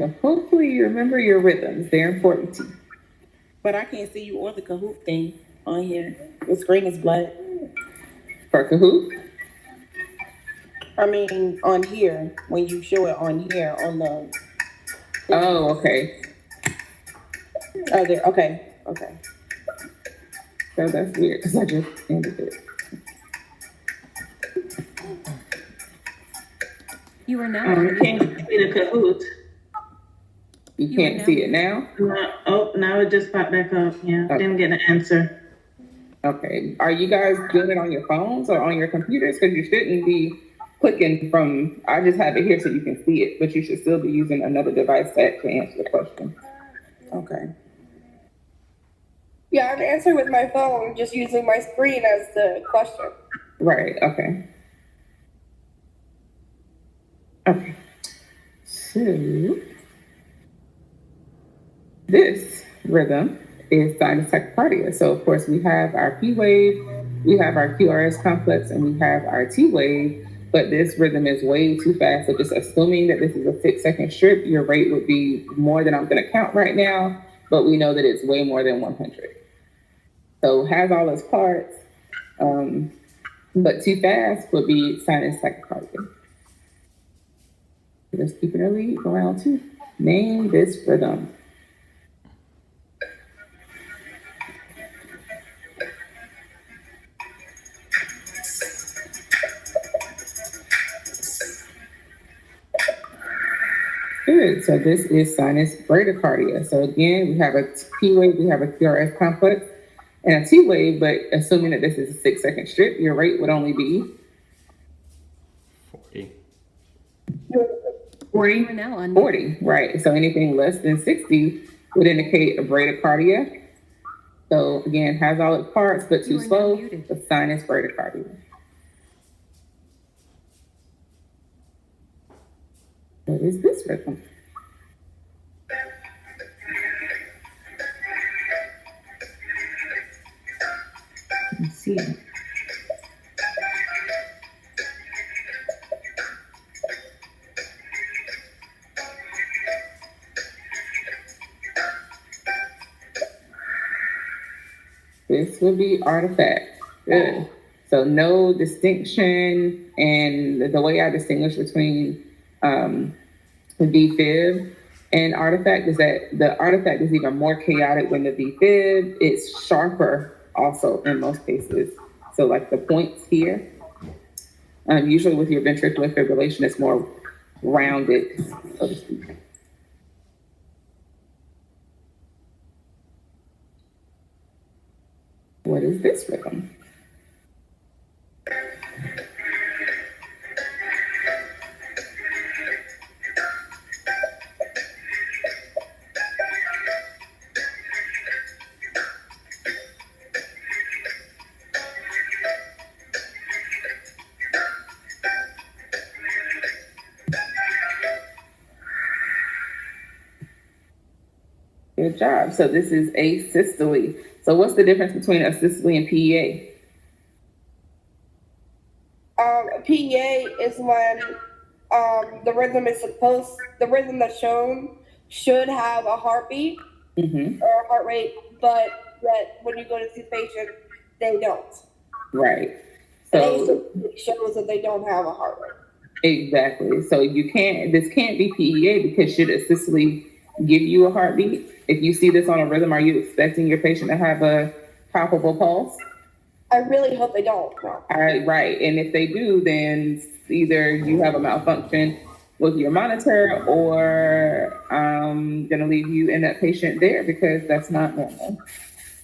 So hopefully you remember your rhythms. They're important to you. But I can't see you or the Kahoot thing on here. The screen is black. For Kahoot? I mean, on here, when you show it on here on the picture. Oh, okay. Oh, there. Okay. Okay. So that's weird because I just ended it. You are now You unmuted. can't see the Kahoot. You can't see it now? Oh, now it just popped back up. Yeah, Okay. didn't get an answer. Okay. Are you guys doing it on your phones or on your computers? Because you shouldn't be clicking from, I just have it here so you can see it, but you should still be using another device to actually answer the question. Okay. Yeah, I'm answering with my phone, just using my screen as the question. Right. Okay. Okay. So this rhythm is sinus tachycardia. So of course we have our P wave, we have our QRS complex, and we have our T wave. But this rhythm is way too fast. So just assuming that this is a 6-second strip, your rate would be more than I'm going to count right now. But we know that it's way more than 100. So has all its parts, but too fast would be sinus tachycardia. Just keeping a lead for round 2. Name this rhythm. Good. So this is sinus bradycardia. So again, we have a P wave, we have a QRS complex, and a T wave, but assuming that this is a 6-second strip, your rate would only be 40. 40. You are now unmuted. 40, right. So anything less than 60 would indicate a bradycardia. So again, has all its parts, but You too are slow, now muted. the sinus bradycardia. What is this rhythm? Let's see. This would be artifact. Good. So no distinction, and the way I distinguish between VFib and artifact is that the artifact is even more chaotic than the VFib. It's sharper also in most cases. So like the points here, usually with your ventricular fibrillation, it's more rounded, so to speak. What is this rhythm? Good job. So this is asystole. So what's the difference between asystole and PEA? PEA is when the rhythm that's shown should have a heartbeat Mm-hmm. or a heart rate, but that when you go to see the patient, they don't. Right. And So asystole shows that they don't have a heart rate. exactly. So this can't be PEA because should asystole give you a heartbeat? If you see this on a rhythm, are you expecting your patient to have a palpable pulse? I really hope they don't. No. Right. And if they do, then either you have a malfunction with your monitor or I'm going to leave you and that patient there because that's not normal.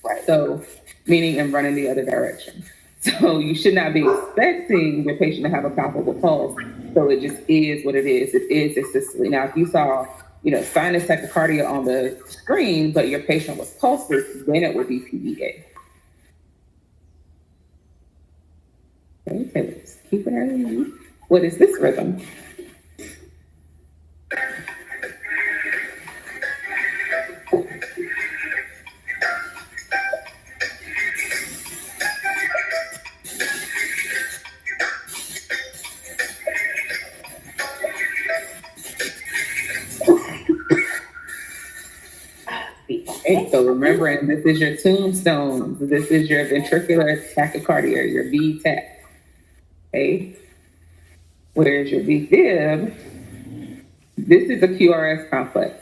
Right. So, meaning I'm running the other direction. So you should not be expecting your patient to have a palpable pulse. So it just is what it is. It is asystole. Now, if you saw, sinus tachycardia on the screen, but your patient was pulseless, then it would be PEA. Okay, let's keep it early. What is this rhythm? Okay, so remembering this is your tombstones, this is your ventricular tachycardia, your VTAC. Okay, where's your VFib? This is a QRS complex.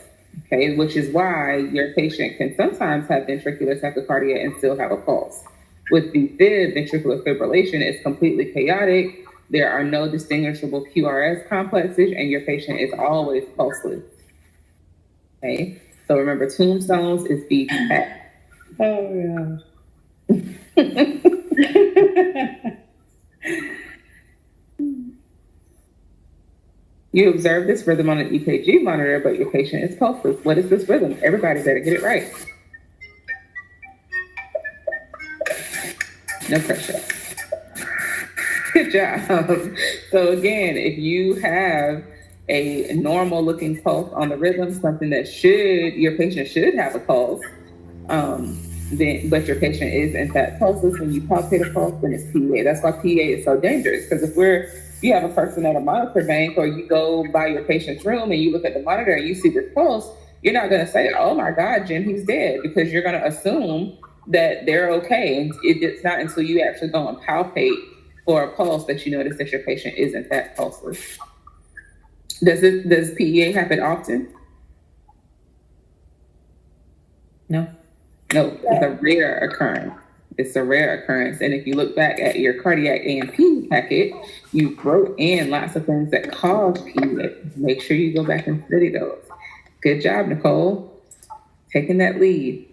Okay, which is why your patient can sometimes have ventricular tachycardia and still have a pulse. With VFib, ventricular fibrillation is completely chaotic. There are no distinguishable QRS complexes, and your patient is always pulseless. Okay, so remember, tombstones is VTAC. Oh, You observe this rhythm on an EKG monitor, but your patient is pulseless. What is this rhythm? Everybody better get it right. No pressure. Good job. So again, if you have a normal looking pulse on the rhythm, something that your patient should have a pulse, but your patient is in fact pulseless, when you palpate a pulse, then it's PEA. That's why PEA is so dangerous, because if you have a person at a monitor bank, or you go by your patient's room and you look at the monitor and you see this pulse, you're not going to say, oh my God, Jim, he's dead, because you're going to assume that they're okay. It's not until you actually go and palpate for a pulse that you notice that your patient is in fact pulseless. Does PEA happen often? No. No, it's a rare occurrence. It's a rare occurrence. And if you look back at your cardiac A&P packet, you wrote in lots of things that cause PEA. Make sure you go back and study those. Good job, Nicole. Taking that lead.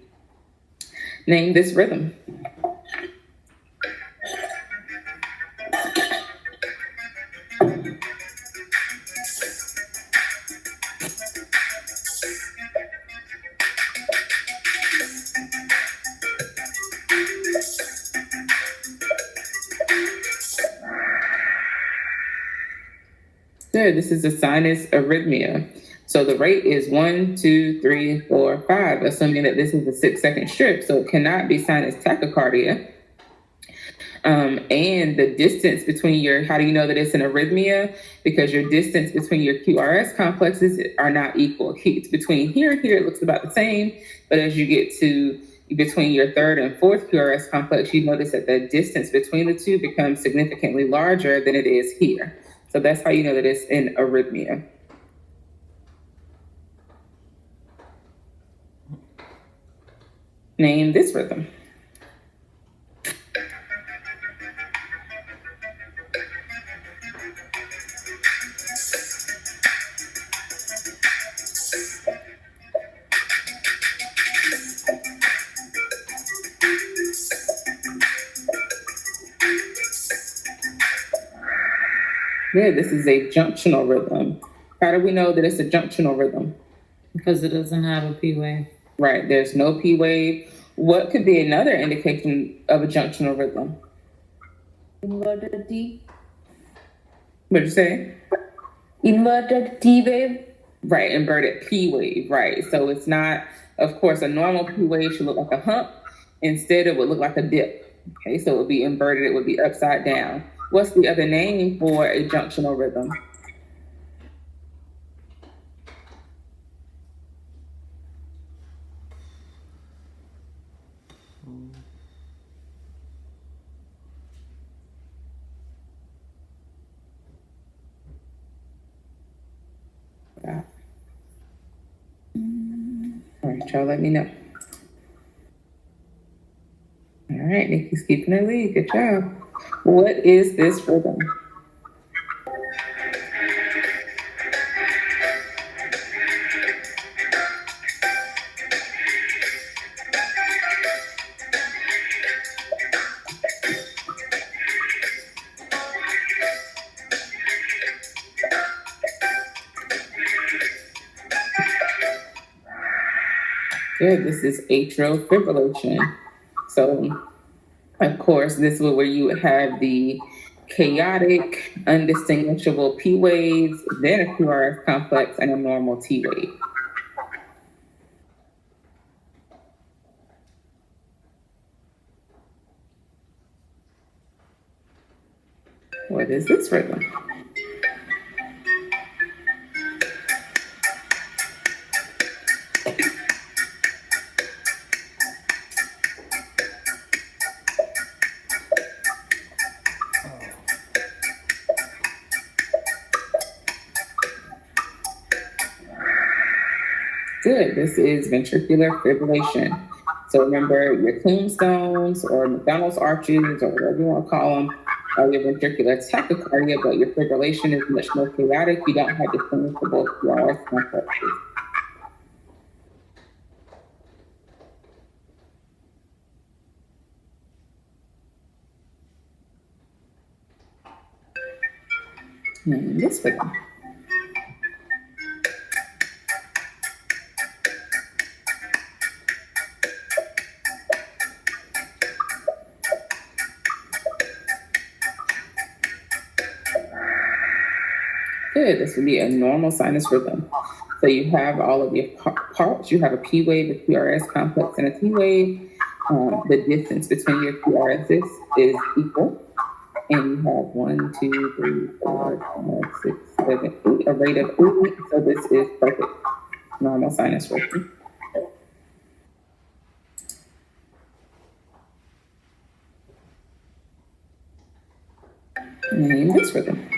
Name this rhythm. Good. This is a sinus arrhythmia. So the rate is 1, 2, 3, 4, 5, assuming that this is a 6-second strip. So it cannot be sinus tachycardia. And the distance between how do you know that it's an arrhythmia? Because your distance between your QRS complexes are not equal. It's between here and here, it looks about the same. But as you get to between your third and fourth QRS complex, you notice that the distance between the two becomes significantly larger than it is here. So that's how you know that it's an arrhythmia. Name this rhythm. Good. This is a junctional rhythm. How do we know that it's a junctional rhythm? Because it doesn't have a P wave. Right. There's no P wave. What could be another indication of a junctional rhythm? Inverted T. What'd you say? Inverted T wave. Right. Inverted P wave. Right. So it's not, of course, a normal P wave should look like a hump. Instead, it would look like a dip. Okay. So it would be inverted. It would be upside down. What's the other name for a junctional rhythm? Yeah. All right, y'all, let me know. All right, Nikki's keeping her lead. Good job. What is this rhythm? Good. This is atrial fibrillation. So, of course, this is where you would have the chaotic, undistinguishable P waves, then a QRS complex, and a normal T wave. What is this rhythm? Good. This is ventricular fibrillation. So remember your tombstones or McDonald's arches or whatever you want to call them are your ventricular tachycardia, but your fibrillation is much more chaotic. You don't have the same for both QRS complexes. This one. Good. This would be a normal sinus rhythm. So you have all of your parts. You have a P wave, a QRS complex, and a T wave. The distance between your QRSs is equal. And you have 1, 2, 3, 4, 5, 6, 7, 8, a rate of 8. So this is perfect normal sinus rhythm. Name this rhythm.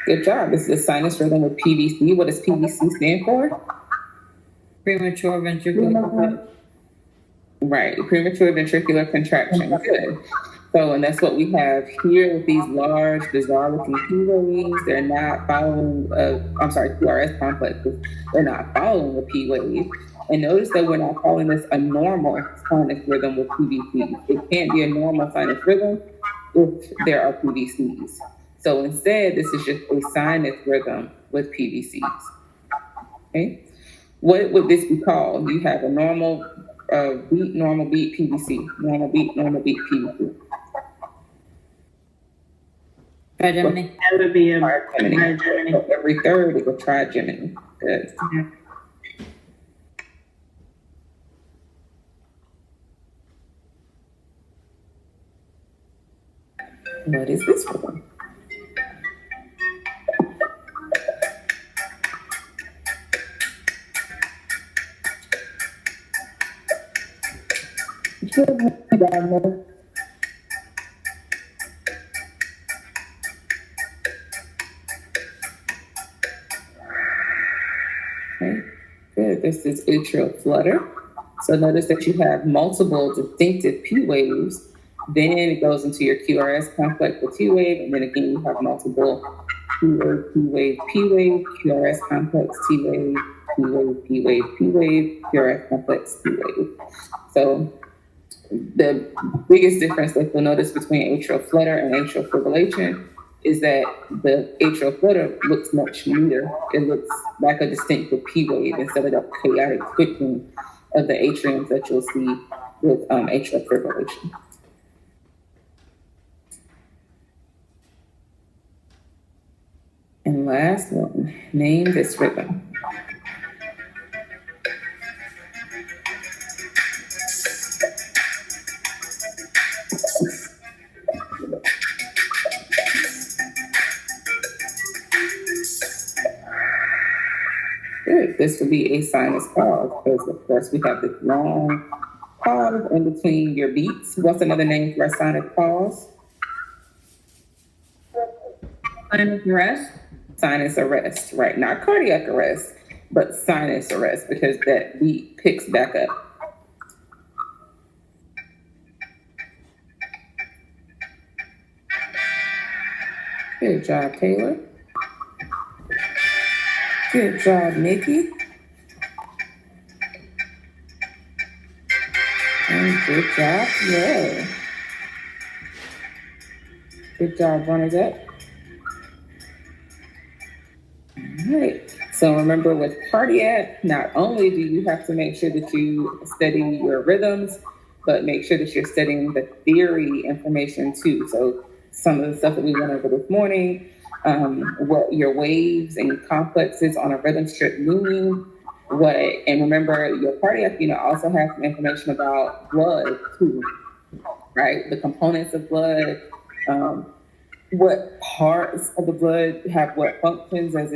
Good job. This is a sinus rhythm with PVC. What does PVC stand for? Premature ventricular. Right, premature ventricular contraction. Good. So, and that's what we have here with these large, bizarre-looking P waves. They're not following, QRS complexes. They're not following a P wave. And notice that we're not calling this a normal sinus rhythm with PVCs. It can't be a normal sinus rhythm if there are PVCs. So instead, this is just a sinus rhythm with PVCs. Okay. What would this be called? You have a normal beat, PVC, normal beat, PVC. Trigeminy. That would be a trigeminy. So every third is a trigeminy. Good. Yeah. What is this for? Okay, good. This is atrial flutter. So notice that you have multiple distinctive P waves. Then it goes into your QRS complex, the T wave, and then again you have multiple P wave, QRS complex, T wave, P wave, QRS complex, T wave. So the biggest difference that you'll notice between atrial flutter and atrial fibrillation is that the atrial flutter looks much neater. It looks like a distinctive P wave instead of the chaotic twitching of the atriums that you'll see with atrial fibrillation. And last one, name this rhythm. Good. This would be a sinus pause because, of course, we have this long pause in between your beats. What's another name for a sinus pause? Sinus arrest. Sinus arrest, right? Not cardiac arrest, but sinus arrest because that beat picks back up. Good job, Taylor. Good job, Nikki. And good job, Ray. Good job, Bernadette. All right. So remember with cardiac, not only do you have to make sure that you study your rhythms, but make sure that you're studying the theory information too. So some of the stuff that we went over this morning, what your waves and complexes on a rhythm strip mean, and remember your cardiac unit also has some information about blood too, right? The components of blood, what parts of the blood have what functions, as in